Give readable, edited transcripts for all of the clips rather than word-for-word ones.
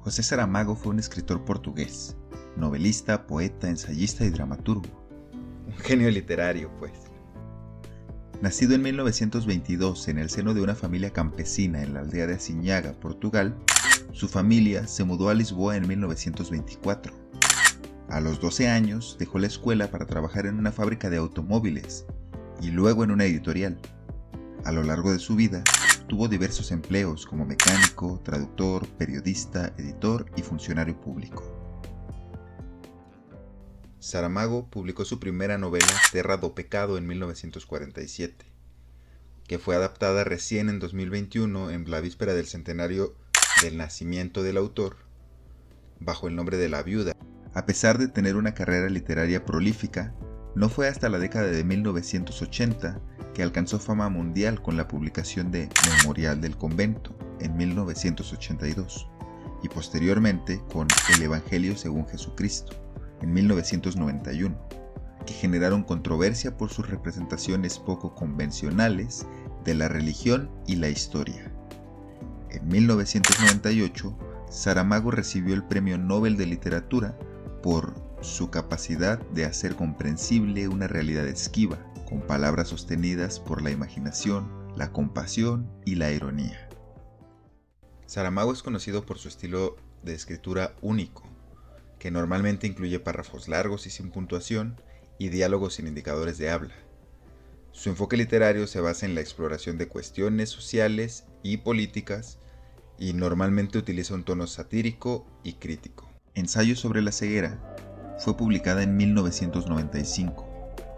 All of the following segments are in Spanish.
José Saramago fue un escritor portugués, novelista, poeta, ensayista y dramaturgo. Un genio literario, pues. Nacido en 1922 en el seno de una familia campesina en la aldea de Aciñaga, Portugal, su familia se mudó a Lisboa en 1924. A los 12 años dejó la escuela para trabajar en una fábrica de automóviles y luego en una editorial. A lo largo de su vida, tuvo diversos empleos como mecánico, traductor, periodista, editor y funcionario público. Saramago publicó su primera novela, Terra do Pecado, en 1947, que fue adaptada recién en 2021 en la víspera del centenario del nacimiento del autor, bajo el nombre de La Viuda. A pesar de tener una carrera literaria prolífica, no fue hasta la década de 1980 que alcanzó fama mundial con la publicación de Memorial del Convento en 1982 y posteriormente con El Evangelio según Jesucristo en 1991, que generaron controversia por sus representaciones poco convencionales de la religión y la historia. En 1998, Saramago recibió el Premio Nobel de Literatura por su capacidad de hacer comprensible una realidad esquiva, con palabras sostenidas por la imaginación, la compasión y la ironía. Saramago es conocido por su estilo de escritura único, que normalmente incluye párrafos largos y sin puntuación y diálogos sin indicadores de habla. Su enfoque literario se basa en la exploración de cuestiones sociales y políticas y normalmente utiliza un tono satírico y crítico. Ensayo sobre la ceguera fue publicada en 1995,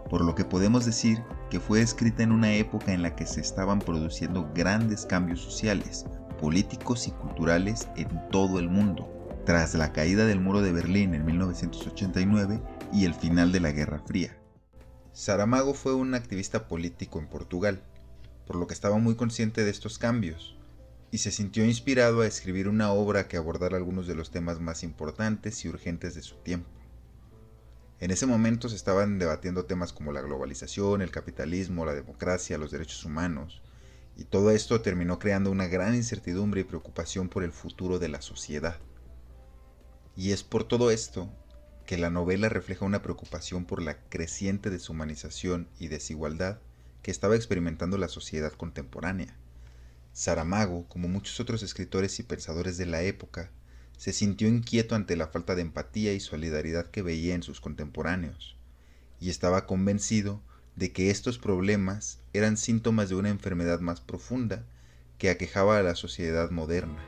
por lo que podemos decir que fue escrita en una época en la que se estaban produciendo grandes cambios sociales, políticos y culturales en todo el mundo, tras la caída del muro de Berlín en 1989 y el final de la Guerra Fría. Saramago fue un activista político en Portugal, por lo que estaba muy consciente de estos cambios, y se sintió inspirado a escribir una obra que abordara algunos de los temas más importantes y urgentes de su tiempo. En ese momento se estaban debatiendo temas como la globalización, el capitalismo, la democracia, los derechos humanos, y todo esto terminó creando una gran incertidumbre y preocupación por el futuro de la sociedad. Y es por todo esto que la novela refleja una preocupación por la creciente deshumanización y desigualdad que estaba experimentando la sociedad contemporánea. Saramago, como muchos otros escritores y pensadores de la época, se sintió inquieto ante la falta de empatía y solidaridad que veía en sus contemporáneos, y estaba convencido de que estos problemas eran síntomas de una enfermedad más profunda que aquejaba a la sociedad moderna.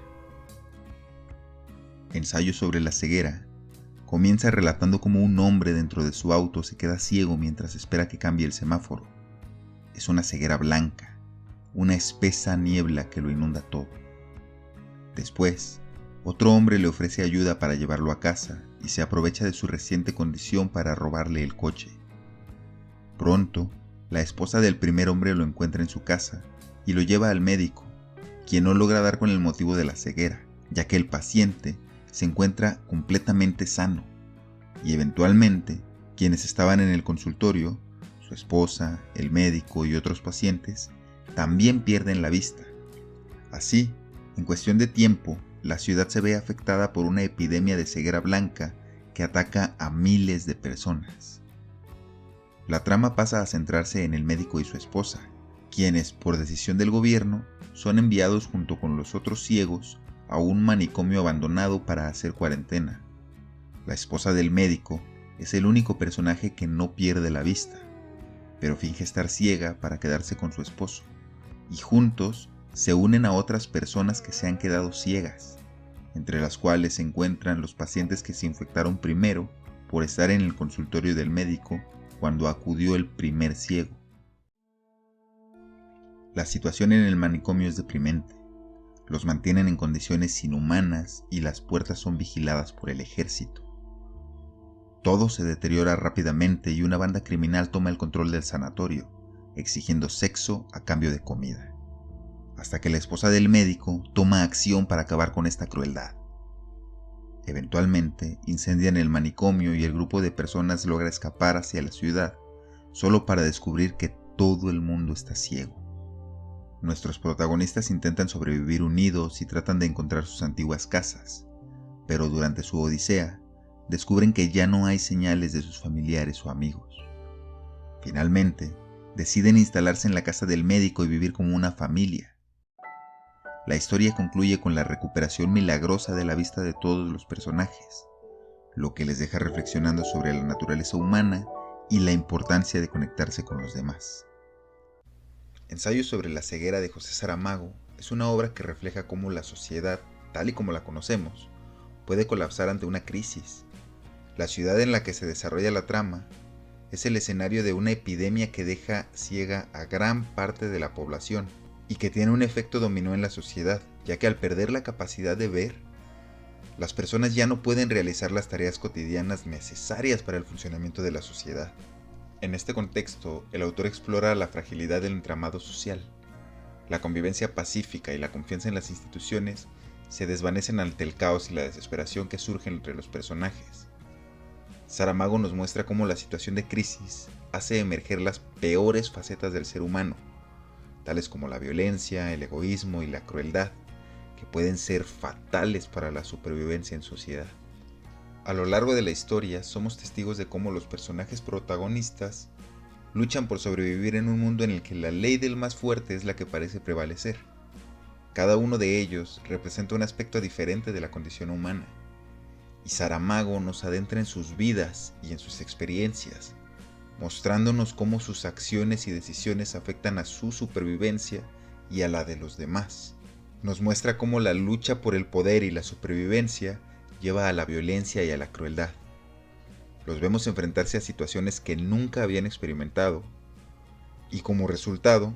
Ensayo sobre la ceguera comienza relatando cómo un hombre dentro de su auto se queda ciego mientras espera que cambie el semáforo. Es una ceguera blanca, una espesa niebla que lo inunda todo. Después, otro hombre le ofrece ayuda para llevarlo a casa y se aprovecha de su reciente condición para robarle el coche. Pronto, la esposa del primer hombre lo encuentra en su casa y lo lleva al médico, quien no logra dar con el motivo de la ceguera, ya que el paciente se encuentra completamente sano, y eventualmente quienes estaban en el consultorio, su esposa, el médico y otros pacientes, también pierden la vista. Así, en cuestión de tiempo, la ciudad se ve afectada por una epidemia de ceguera blanca que ataca a miles de personas. La trama pasa a centrarse en el médico y su esposa, quienes, por decisión del gobierno, son enviados junto con los otros ciegos a un manicomio abandonado para hacer cuarentena. La esposa del médico es el único personaje que no pierde la vista, pero finge estar ciega para quedarse con su esposo, y juntos se unen a otras personas que se han quedado ciegas, entre las cuales se encuentran los pacientes que se infectaron primero por estar en el consultorio del médico cuando acudió el primer ciego. La situación en el manicomio es deprimente. Los mantienen en condiciones inhumanas y las puertas son vigiladas por el ejército. Todo se deteriora rápidamente y una banda criminal toma el control del sanatorio, exigiendo sexo a cambio de comida, hasta que la esposa del médico toma acción para acabar con esta crueldad. Eventualmente incendian el manicomio y el grupo de personas logra escapar hacia la ciudad, solo para descubrir que todo el mundo está ciego. Nuestros protagonistas intentan sobrevivir unidos y tratan de encontrar sus antiguas casas, pero durante su odisea descubren que ya no hay señales de sus familiares o amigos. Finalmente, deciden instalarse en la casa del médico y vivir como una familia. La historia concluye con la recuperación milagrosa de la vista de todos los personajes, lo que les deja reflexionando sobre la naturaleza humana y la importancia de conectarse con los demás. Ensayo sobre la ceguera de José Saramago es una obra que refleja cómo la sociedad, tal y como la conocemos, puede colapsar ante una crisis. La ciudad en la que se desarrolla la trama es el escenario de una epidemia que deja ciega a gran parte de la población y que tiene un efecto dominó en la sociedad, ya que al perder la capacidad de ver, las personas ya no pueden realizar las tareas cotidianas necesarias para el funcionamiento de la sociedad. En este contexto, el autor explora la fragilidad del entramado social. La convivencia pacífica y la confianza en las instituciones se desvanecen ante el caos y la desesperación que surgen entre los personajes. Saramago nos muestra cómo la situación de crisis hace emerger las peores facetas del ser humano, tales como la violencia, el egoísmo y la crueldad, que pueden ser fatales para la supervivencia en sociedad. A lo largo de la historia somos testigos de cómo los personajes protagonistas luchan por sobrevivir en un mundo en el que la ley del más fuerte es la que parece prevalecer. Cada uno de ellos representa un aspecto diferente de la condición humana, y Saramago nos adentra en sus vidas y en sus experiencias, mostrándonos cómo sus acciones y decisiones afectan a su supervivencia y a la de los demás. Nos muestra cómo la lucha por el poder y la supervivencia lleva a la violencia y a la crueldad. Los vemos enfrentarse a situaciones que nunca habían experimentado, y como resultado,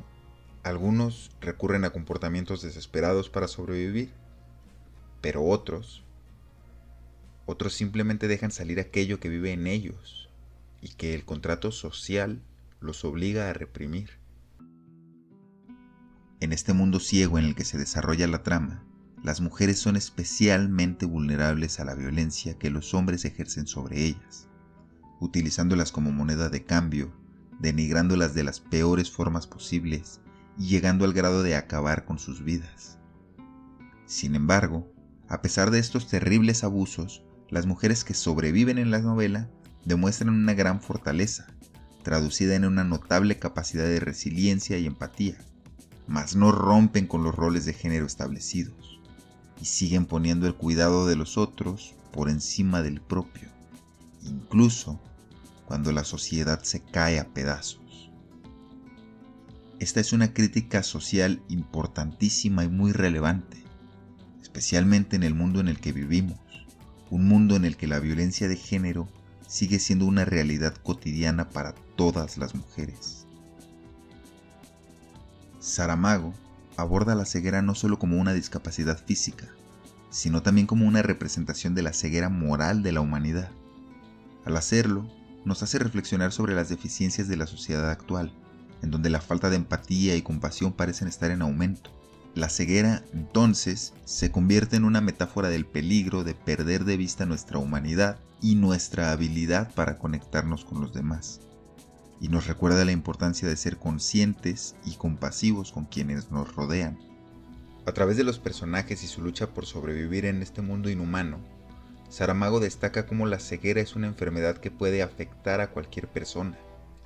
algunos recurren a comportamientos desesperados para sobrevivir, pero otros simplemente dejan salir aquello que vive en ellos y que el contrato social los obliga a reprimir. En este mundo ciego en el que se desarrolla la trama, las mujeres son especialmente vulnerables a la violencia que los hombres ejercen sobre ellas, utilizándolas como moneda de cambio, denigrándolas de las peores formas posibles y llegando al grado de acabar con sus vidas. Sin embargo, a pesar de estos terribles abusos, las mujeres que sobreviven en la novela demuestran una gran fortaleza, traducida en una notable capacidad de resiliencia y empatía, mas no rompen con los roles de género establecidos y siguen poniendo el cuidado de los otros por encima del propio, incluso cuando la sociedad se cae a pedazos. Esta es una crítica social importantísima y muy relevante, especialmente en el mundo en el que vivimos, un mundo en el que la violencia de género sigue siendo una realidad cotidiana para todas las mujeres. Saramago aborda la ceguera no solo como una discapacidad física, sino también como una representación de la ceguera moral de la humanidad. Al hacerlo, nos hace reflexionar sobre las deficiencias de la sociedad actual, en donde la falta de empatía y compasión parecen estar en aumento. La ceguera, entonces, se convierte en una metáfora del peligro de perder de vista nuestra humanidad y nuestra habilidad para conectarnos con los demás. Y nos recuerda la importancia de ser conscientes y compasivos con quienes nos rodean. A través de los personajes y su lucha por sobrevivir en este mundo inhumano, Saramago destaca cómo la ceguera es una enfermedad que puede afectar a cualquier persona.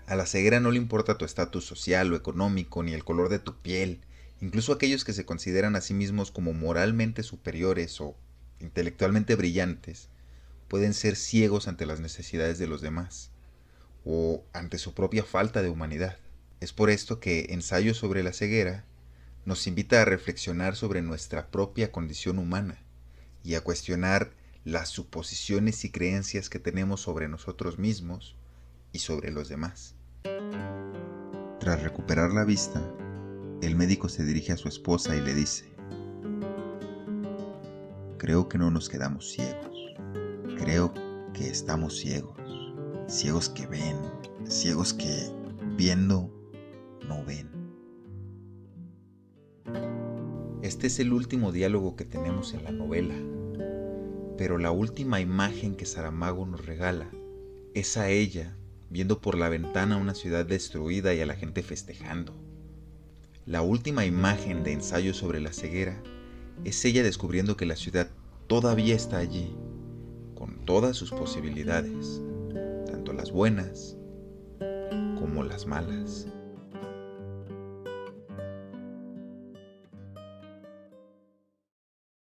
A la ceguera no le importa tu estatus social o económico, ni el color de tu piel. Incluso aquellos que se consideran a sí mismos como moralmente superiores o intelectualmente brillantes, pueden ser ciegos ante las necesidades de los demás, o ante su propia falta de humanidad. Es por esto que Ensayo sobre la ceguera nos invita a reflexionar sobre nuestra propia condición humana y a cuestionar las suposiciones y creencias que tenemos sobre nosotros mismos y sobre los demás. Tras recuperar la vista, el médico se dirige a su esposa y le dice: creo que no nos quedamos ciegos, creo que estamos ciegos, ciegos que ven, ciegos que viendo no ven. Este es el último diálogo que tenemos en la novela, pero la última imagen que Saramago nos regala es a ella viendo por la ventana una ciudad destruida y a la gente festejando. La última imagen de Ensayo sobre la ceguera es ella descubriendo que la ciudad todavía está allí con todas sus posibilidades, tanto las buenas como las malas.